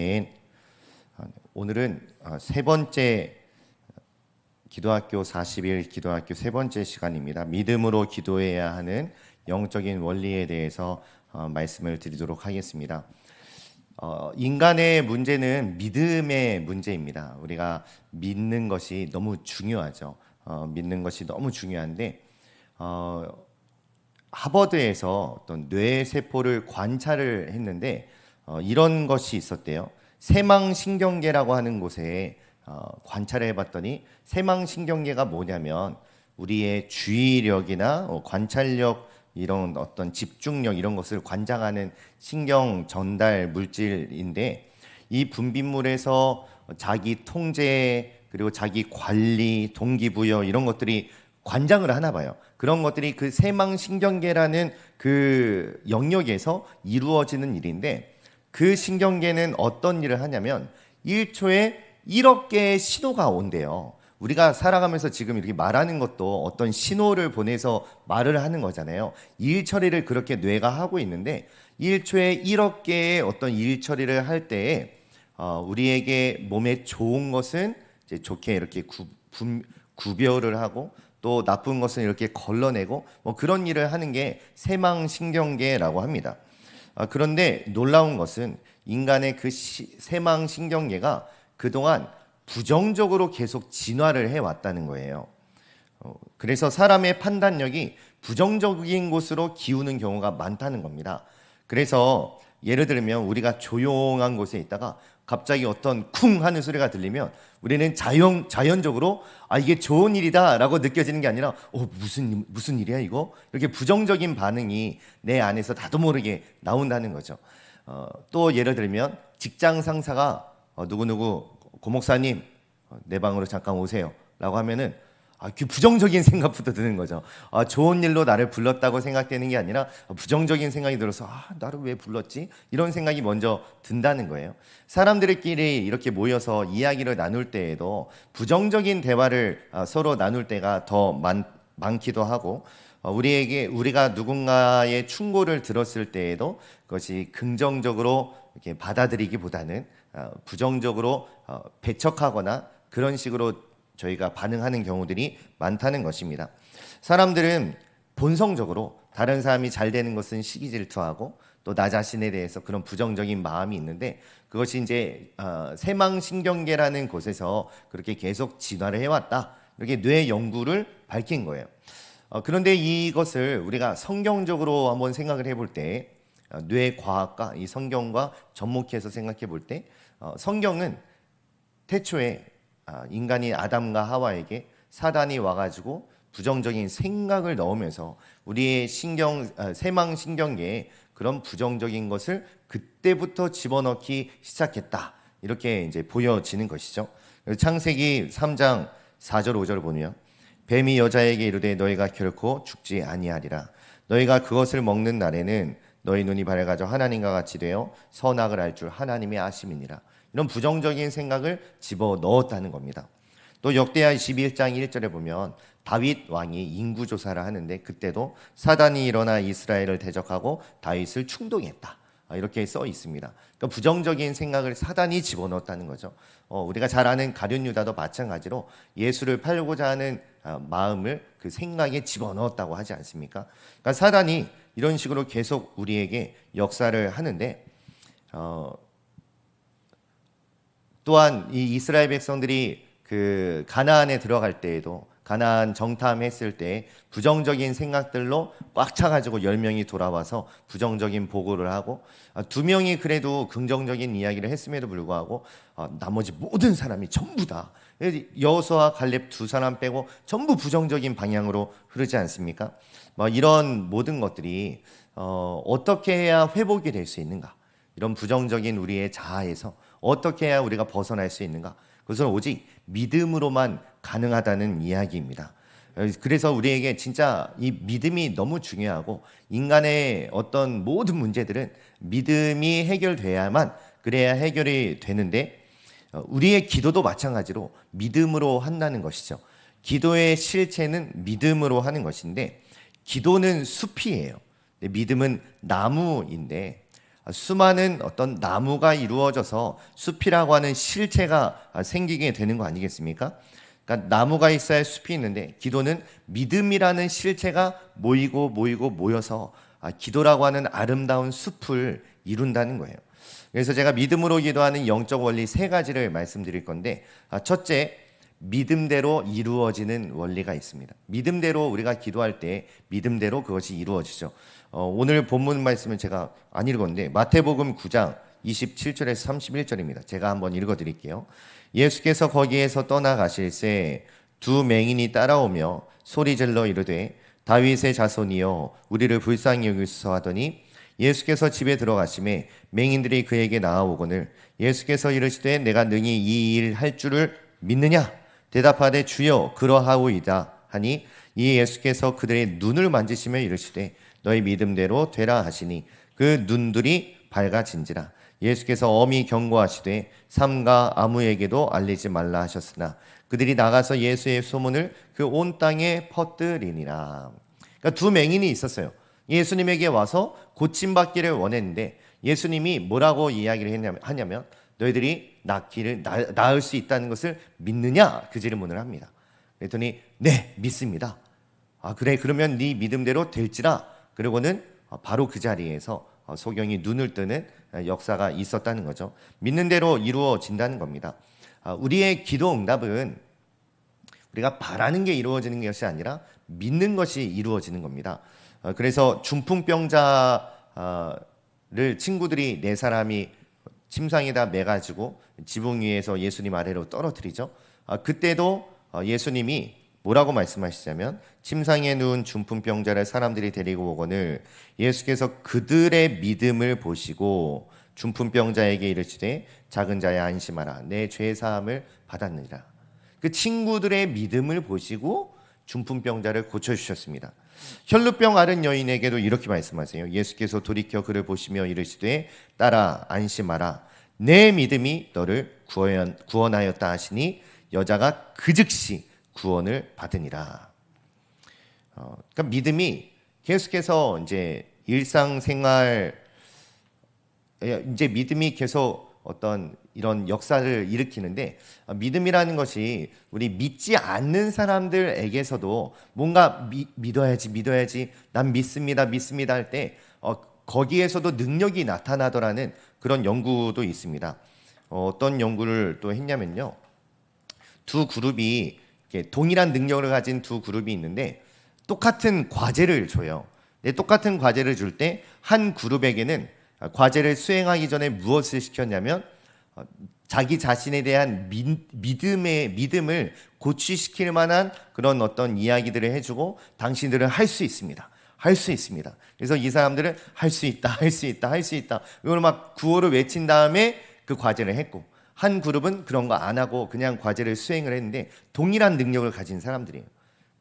아멘. 오늘은 세 번째 기도학교 40일 기도학교 세 번째 시간입니다. 믿음으로 기도해야 하는 영적인 원리에 대해서 말씀을 드리도록 하겠습니다. 인간의 문제는 믿음의 문제입니다. 우리가 믿는 것이 너무 중요하죠. 믿는 것이 너무 중요한데 하버드에서 어떤 뇌 세포를 관찰을 했는데 이런 것이 있었대요. 새망신경계라고 하는 곳에 관찰을 해봤더니 새망신경계가 뭐냐면 우리의 주의력이나 관찰력, 이런 어떤 집중력, 이런 것을 관장하는 신경 전달 물질인데, 이 분비물에서 자기 통제, 그리고 자기 관리, 동기부여, 이런 것들이 관장을 하나 봐요. 그런 것들이 그 새망신경계라는 그 영역에서 이루어지는 일인데, 그 신경계는 어떤 일을 하냐면 1초에 1억 개의 신호가 온대요. 우리가 살아가면서 지금 이렇게 말하는 것도 어떤 신호를 보내서 말을 하는 거잖아요. 일 처리를 그렇게 뇌가 하고 있는데 1초에 1억 개의 어떤 일 처리를 할 때에 우리에게 몸에 좋은 것은 이제 좋게 이렇게 구별을 하고, 또 나쁜 것은 이렇게 걸러내고, 뭐 그런 일을 하는 게 새망신경계라고 합니다. 그런데 놀라운 것은 인간의 그 새망신경계가 그동안 부정적으로 계속 진화를 해왔다는 거예요. 그래서 사람의 판단력이 부정적인 곳으로 기우는 경우가 많다는 겁니다. 그래서 예를 들면 우리가 조용한 곳에 있다가 갑자기 어떤 쿵 하는 소리가 들리면 우리는 자연적으로 이게 좋은 일이다 라고 느껴지는 게 아니라 무슨 일이야 이거? 이렇게 부정적인 반응이 내 안에서 나도 모르게 나온다는 거죠. 또 예를 들면 직장 상사가 누구누구 고목사님 내 방으로 잠깐 오세요 라고 하면은 그 부정적인 생각부터 드는 거죠. 좋은 일로 나를 불렀다고 생각되는 게 아니라 부정적인 생각이 들어서 나를 왜 불렀지? 이런 생각이 먼저 든다는 거예요. 사람들끼리 이렇게 모여서 이야기를 나눌 때에도 부정적인 대화를 서로 나눌 때가 더 많기도 하고, 우리가 누군가의 충고를 들었을 때에도 그것이 긍정적으로 이렇게 받아들이기보다는 부정적으로 배척하거나 그런 식으로 저희가 반응하는 경우들이 많다는 것입니다. 사람들은 본성적으로 다른 사람이 잘 되는 것은 시기 질투하고, 또 나 자신에 대해서 그런 부정적인 마음이 있는데, 그것이 이제 새망신경계라는 곳에서 그렇게 계속 진화를 해왔다, 이렇게 뇌 연구를 밝힌 거예요. 그런데 이것을 우리가 성경적으로 한번 생각을 해볼 때, 뇌과학과 이 성경과 접목해서 생각해 볼 때, 성경은 태초에 인간이 아담과 하와에게 사단이 와가지고 부정적인 생각을 넣으면서 우리의 새망신경계에 그런 부정적인 것을 그때부터 집어넣기 시작했다, 이렇게 이제 보여지는 것이죠. 창세기 3장 4절 5절 보면, 뱀이 여자에게 이르되 너희가 결코 죽지 아니하리라. 너희가 그것을 먹는 날에는 너희 눈이 밝아져 하나님과 같이 되어 선악을 알 줄 하나님의 아심이니라. 이런 부정적인 생각을 집어넣었다는 겁니다. 또 역대하 21장 1절에 보면 다윗 왕이 인구조사를 하는데, 그때도 사단이 일어나 이스라엘을 대적하고 다윗을 충동했다, 이렇게 써 있습니다. 그러니까 부정적인 생각을 사단이 집어넣었다는 거죠. 우리가 잘 아는 가룟 유다도 마찬가지로 예수를 팔고자 하는 마음을 그 생각에 집어넣었다고 하지 않습니까? 그러니까 사단이 이런 식으로 계속 우리에게 역사를 하는데, 또한 이 이스라엘 백성들이 그 가나안에 들어갈 때에도, 가나안 정탐했을 때 부정적인 생각들로 꽉 차가지고 10명이 돌아와서 부정적인 보고를 하고, 2명이 그래도 긍정적인 이야기를 했음에도 불구하고 나머지 모든 사람이 전부 다, 여호수아와 갈렙 2사람 빼고 전부 부정적인 방향으로 흐르지 않습니까? 이런 모든 것들이 어떻게 해야 회복이 될 수 있는가? 이런 부정적인 우리의 자아에서 어떻게 해야 우리가 벗어날 수 있는가? 그것은 오직 믿음으로만 가능하다는 이야기입니다. 그래서 우리에게 진짜 이 믿음이 너무 중요하고, 인간의 어떤 모든 문제들은 믿음이 해결돼야만, 그래야 해결이 되는데, 우리의 기도도 마찬가지로 믿음으로 한다는 것이죠. 기도의 실체는 믿음으로 하는 것인데, 기도는 숲이에요. 믿음은 나무인데, 수많은 어떤 나무가 이루어져서 숲이라고 하는 실체가 생기게 되는 거 아니겠습니까? 그러니까 나무가 있어야 숲이 있는데 기도는 믿음이라는 실체가 모이고 모여서 기도라고 하는 아름다운 숲을 이룬다는 거예요. 그래서 제가 믿음으로 기도하는 영적 원리 세 가지를 말씀드릴 건데, 첫째, 믿음대로 이루어지는 원리가 있습니다. 믿음대로 우리가 기도할 때 믿음대로 그것이 이루어지죠. 오늘 본문 말씀은 제가 안 읽었는데 마태복음 9장 27절에서 31절입니다. 제가 한번 읽어드릴게요. 예수께서 거기에서 떠나가실새 두 맹인이 따라오며 소리질러 이르되 다윗의 자손이여 우리를 불쌍히 여기소서 하더니 예수께서 집에 들어가심에 맹인들이 그에게 나아오거늘 예수께서 이르시되 내가 능히 이 일 할 줄을 믿느냐? 대답하되 주여 그러하오이다 하니 이 예수께서 그들의 눈을 만지시며 이르시되 너희 믿음대로 되라 하시니 그 눈들이 밝아진지라. 예수께서 엄히 경고하시되 삼가 아무에게도 알리지 말라 하셨으나 그들이 나가서 예수의 소문을 그 온 땅에 퍼뜨리니라. 그러니까 두 맹인이 있었어요. 예수님에게 와서 고침받기를 원했는데 예수님이 뭐라고 이야기를 하냐면 너희들이 낳을 수 있다는 것을 믿느냐? 그 질문을 합니다. 그랬더니 네 믿습니다. 그래 그러면 네 믿음대로 될지라. 그리고는 바로 그 자리에서 소경이 눈을 뜨는 역사가 있었다는 거죠. 믿는 대로 이루어진다는 겁니다. 우리의 기도 응답은 우리가 바라는 게 이루어지는 것이 아니라 믿는 것이 이루어지는 겁니다. 그래서 중풍병자를 친구들이 네 사람이 침상에다 매가지고 지붕 위에서 예수님 아래로 떨어뜨리죠. 그때도 예수님이 뭐라고 말씀하시자면 침상에 누운 중풍병자를 사람들이 데리고 오거늘 예수께서 그들의 믿음을 보시고 중풍병자에게 이르시되 작은 자야 안심하라 내 죄 사함을 받았느니라. 그 친구들의 믿음을 보시고 중풍병자를 고쳐주셨습니다. 혈루병 앓은 여인에게도 이렇게 말씀하세요. 예수께서 돌이켜 그를 보시며 이르시되 딸아 안심하라 내 믿음이 너를 구원하였다 하시니 여자가 그 즉시 구원을 받으니라. 그러니까 믿음이 계속해서 이제 일상생활 이제 믿음이 계속 어떤 이런 역사를 일으키는데 믿음이라는 것이 우리 믿지 않는 사람들에게서도 뭔가 믿어야지 난 믿습니다 할 때 거기에서도 능력이 나타나더라는 그런 연구도 있습니다. 어떤 연구를 또 했냐면요. 두 그룹이 동일한 능력을 가진 두 그룹이 있는데 똑같은 과제를 줘요. 똑같은 과제를 줄 때 한 그룹에게는 과제를 수행하기 전에 무엇을 시켰냐면 자기 자신에 대한 믿음을 고취시킬 만한 그런 어떤 이야기들을 해주고 당신들은 할 수 있습니다. 할 수 있습니다. 그래서 이 사람들은 할 수 있다. 이걸 막 구호를 외친 다음에 그 과제를 했고 한 그룹은 그런 거 안 하고 그냥 과제를 수행을 했는데 동일한 능력을 가진 사람들이에요.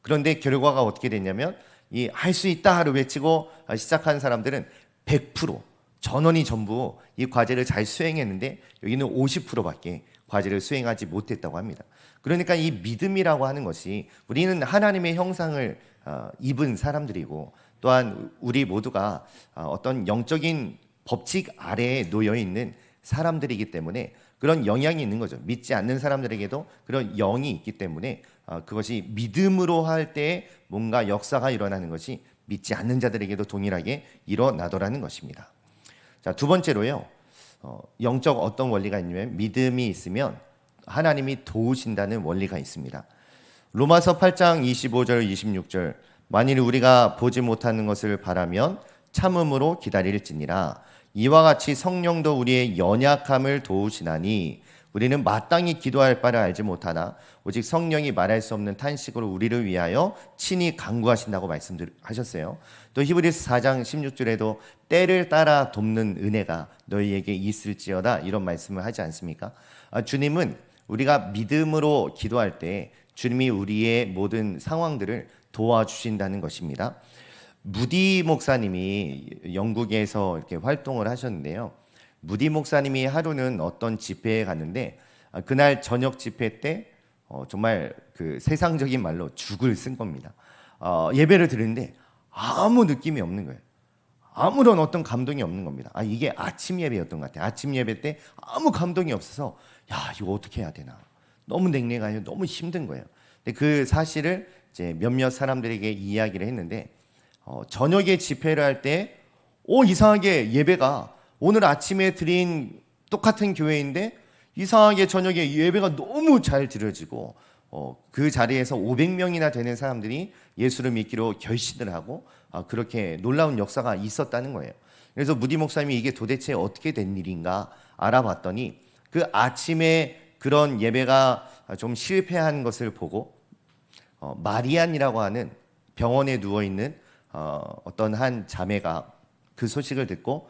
그런데 결과가 어떻게 됐냐면 이 할 수 있다를 외치고 시작한 사람들은 100% 전원이 전부 이 과제를 잘 수행했는데 여기는 50%밖에 과제를 수행하지 못했다고 합니다. 그러니까 이 믿음이라고 하는 것이 우리는 하나님의 형상을 입은 사람들이고 또한 우리 모두가 어떤 영적인 법칙 아래에 놓여 있는 사람들이기 때문에 그런 영향이 있는 거죠. 믿지 않는 사람들에게도 그런 영이 있기 때문에 그것이 믿음으로 할 때 뭔가 역사가 일어나는 것이 믿지 않는 자들에게도 동일하게 일어나더라는 것입니다. 자, 두 번째로요. 영적 어떤 원리가 있냐면 믿음이 있으면 하나님이 도우신다는 원리가 있습니다. 로마서 8장 25절 26절 만일 우리가 보지 못하는 것을 바라면 참음으로 기다릴지니라 이와 같이 성령도 우리의 연약함을 도우시나니 우리는 마땅히 기도할 바를 알지 못하나 오직 성령이 말할 수 없는 탄식으로 우리를 위하여 친히 간구하신다고 말씀하셨어요. 또 히브리서 4장 16절에도 때를 따라 돕는 은혜가 너희에게 있을지어다 이런 말씀을 하지 않습니까? 주님은 우리가 믿음으로 기도할 때 주님이 우리의 모든 상황들을 도와주신다는 것입니다. 무디 목사님이 영국에서 이렇게 활동을 하셨는데요. 무디 목사님이 하루는 어떤 집회에 갔는데 그날 저녁 집회 때 정말 그 세상적인 말로 죽을 쓴 겁니다. 예배를 드리는데 아무 느낌이 없는 거예요. 아무런 어떤 감동이 없는 겁니다. 이게 아침 예배였던 것 같아요. 아침 예배 때 아무 감동이 없어서 이거 어떻게 해야 되나. 너무 냉랭해요. 너무 힘든 거예요. 근데 그 사실을 이제 몇몇 사람들에게 이야기를 했는데 저녁에 집회를 할 때 이상하게 예배가 오늘 아침에 드린 똑같은 교회인데 이상하게 저녁에 예배가 너무 잘 드려지고 그 자리에서 500명이나 되는 사람들이 예수를 믿기로 결심을 하고 그렇게 놀라운 역사가 있었다는 거예요. 그래서 무디 목사님이 이게 도대체 어떻게 된 일인가 알아봤더니 그 아침에 그런 예배가 좀 실패한 것을 보고 마리안이라고 하는 병원에 누워있는 어떤 한 자매가 그 소식을 듣고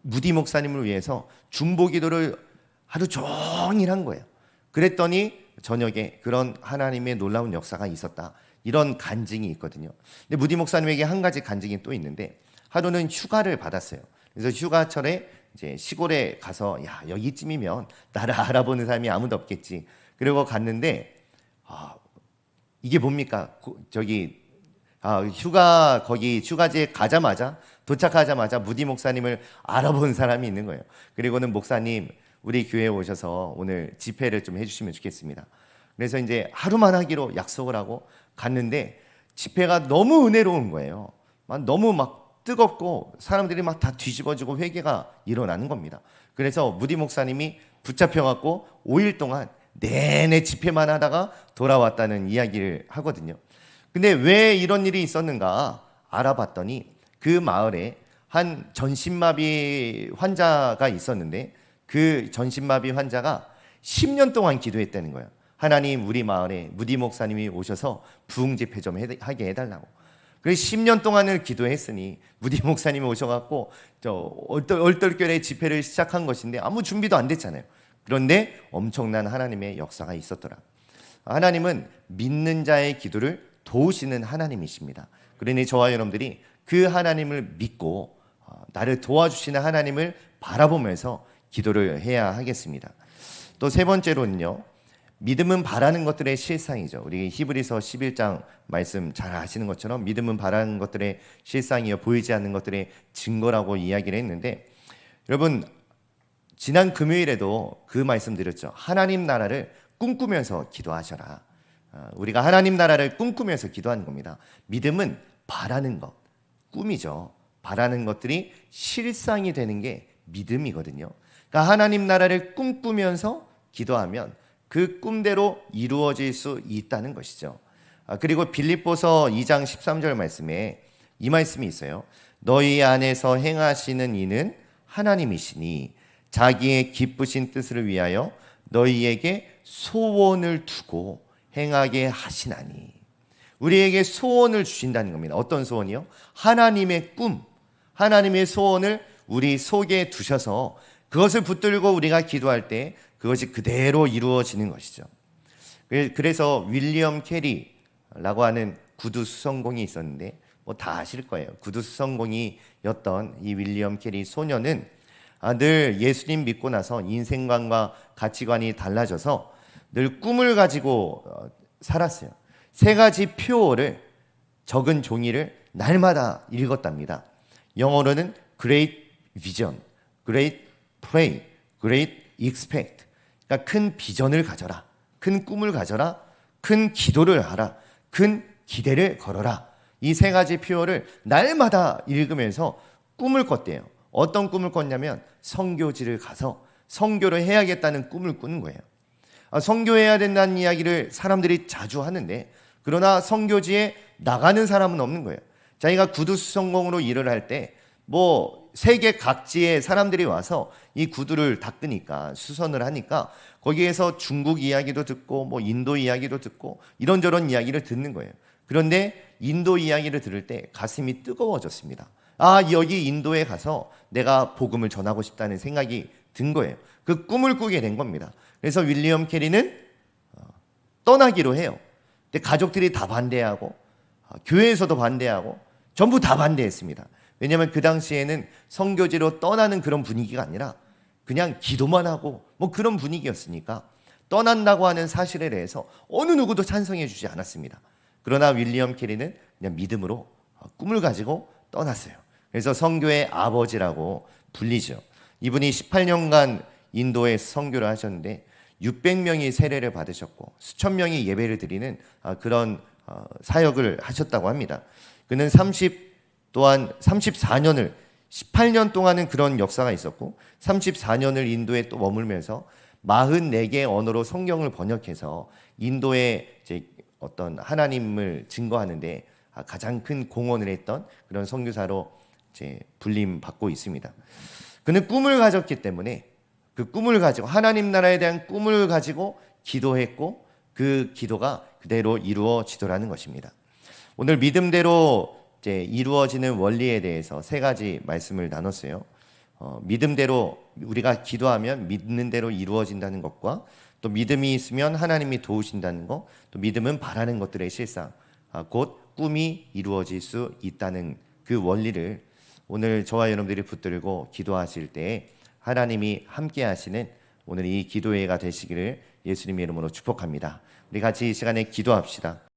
무디 목사님을 위해서 중보기도를 하루 종일 한 거예요. 그랬더니 저녁에 그런 하나님의 놀라운 역사가 있었다. 이런 간증이 있거든요. 근데 무디 목사님에게 한 가지 간증이 또 있는데 하루는 휴가를 받았어요. 그래서 휴가철에 이제 시골에 가서 여기쯤이면 나를 알아보는 사람이 아무도 없겠지. 그리고 갔는데 이게 뭡니까? 휴가 거기 휴가지에 가자마자 도착하자마자 무디 목사님을 알아본 사람이 있는 거예요. 그리고는 목사님 우리 교회에 오셔서 오늘 집회를 좀 해주시면 좋겠습니다. 그래서 이제 하루만 하기로 약속을 하고 갔는데 집회가 너무 은혜로운 거예요. 너무 막 뜨겁고 사람들이 막 다 뒤집어지고 회개가 일어나는 겁니다. 그래서 무디 목사님이 붙잡혀갖고 5일 동안 내내 집회만 하다가 돌아왔다는 이야기를 하거든요. 근데 왜 이런 일이 있었는가 알아봤더니 그 마을에 한 전신마비 환자가 있었는데 그 전신마비 환자가 10년 동안 기도했다는 거예요. 하나님 우리 마을에 무디 목사님이 오셔서 부흥 집회 좀 하게 해달라고. 그래서 10년 동안을 기도했으니 무디 목사님이 오셔갖고 얼떨결에 집회를 시작한 것인데 아무 준비도 안 됐잖아요. 그런데 엄청난 하나님의 역사가 있었더라. 하나님은 믿는 자의 기도를 도우시는 하나님이십니다. 그러니 저와 여러분들이 그 하나님을 믿고 나를 도와주시는 하나님을 바라보면서 기도를 해야 하겠습니다. 또 세 번째로는요, 믿음은 바라는 것들의 실상이죠. 우리 히브리서 11장 말씀 잘 아시는 것처럼 믿음은 바라는 것들의 실상이요 보이지 않는 것들의 증거라고 이야기를 했는데, 여러분 지난 금요일에도 그 말씀 드렸죠. 하나님 나라를 꿈꾸면서 기도하셔라. 우리가 하나님 나라를 꿈꾸면서 기도하는 겁니다. 믿음은 바라는 것, 꿈이죠. 바라는 것들이 실상이 되는 게 믿음이거든요. 그러니까 하나님 나라를 꿈꾸면서 기도하면 그 꿈대로 이루어질 수 있다는 것이죠. 그리고 빌립보서 2장 13절 말씀에 이 말씀이 있어요. 너희 안에서 행하시는 이는 하나님이시니 자기의 기쁘신 뜻을 위하여 너희에게 소원을 두고 행하게 하시나니. 우리에게 소원을 주신다는 겁니다. 어떤 소원이요? 하나님의 꿈, 하나님의 소원을 우리 속에 두셔서 그것을 붙들고 우리가 기도할 때 그것이 그대로 이루어지는 것이죠. 그래서 윌리엄 캐리라고 하는 구두 수성공이 있었는데 다 아실 거예요. 구두 수성공이었던 이 윌리엄 캐리 소녀는 늘 예수님 믿고 나서 인생관과 가치관이 달라져서 늘 꿈을 가지고 살았어요. 3가지 표어를 적은 종이를 날마다 읽었답니다. 영어로는 Great Vision, Great Pray, Great Expect. 그러니까 큰 비전을 가져라, 큰 꿈을 가져라, 큰 기도를 하라, 큰 기대를 걸어라. 이 3가지 표어를 날마다 읽으면서 꿈을 꿨대요. 어떤 꿈을 꿨냐면 선교지를 가서 선교를 해야겠다는 꿈을 꾸는 거예요. 선교해야 된다는 이야기를 사람들이 자주 하는데 그러나 선교지에 나가는 사람은 없는 거예요. 자기가 구두 수성공으로 일을 할 때 세계 각지의 사람들이 와서 이 구두를 닦으니까 수선을 하니까 거기에서 중국 이야기도 듣고 인도 이야기도 듣고 이런저런 이야기를 듣는 거예요. 그런데 인도 이야기를 들을 때 가슴이 뜨거워졌습니다. 여기 인도에 가서 내가 복음을 전하고 싶다는 생각이 든 거예요. 그 꿈을 꾸게 된 겁니다. 그래서 윌리엄 캐리는 떠나기로 해요. 근데 가족들이 다 반대하고 교회에서도 반대하고 전부 다 반대했습니다. 왜냐하면 그 당시에는 선교지로 떠나는 그런 분위기가 아니라 그냥 기도만 하고 그런 분위기였으니까 떠난다고 하는 사실에 대해서 어느 누구도 찬성해 주지 않았습니다. 그러나 윌리엄 캐리는 그냥 믿음으로 꿈을 가지고 떠났어요. 그래서 선교의 아버지라고 불리죠. 이분이 18년간 인도에 선교를 하셨는데 600명이 세례를 받으셨고 수천 명이 예배를 드리는 그런 사역을 하셨다고 합니다. 그는 34년을 18년 동안은 그런 역사가 있었고 34년을 인도에 또 머물면서 44개의 언어로 성경을 번역해서 인도의 이제 어떤 하나님을 증거하는데 가장 큰 공헌을 했던 그런 선교사로 이제 불림 받고 있습니다. 그는 꿈을 가졌기 때문에 그 꿈을 가지고 하나님 나라에 대한 꿈을 가지고 기도했고 그 기도가 그대로 이루어지더라는 것입니다. 오늘 믿음대로 이제 이루어지는 원리에 대해서 세 가지 말씀을 나눴어요. 믿음대로 우리가 기도하면 믿는 대로 이루어진다는 것과 또 믿음이 있으면 하나님이 도우신다는 것, 또 믿음은 바라는 것들의 실상, 곧 꿈이 이루어질 수 있다는 그 원리를 오늘 저와 여러분들이 붙들고 기도하실 때 하나님이 함께 하시는 오늘 이 기도회가 되시기를 예수님의 이름으로 축복합니다. 우리 같이 이 시간에 기도합시다.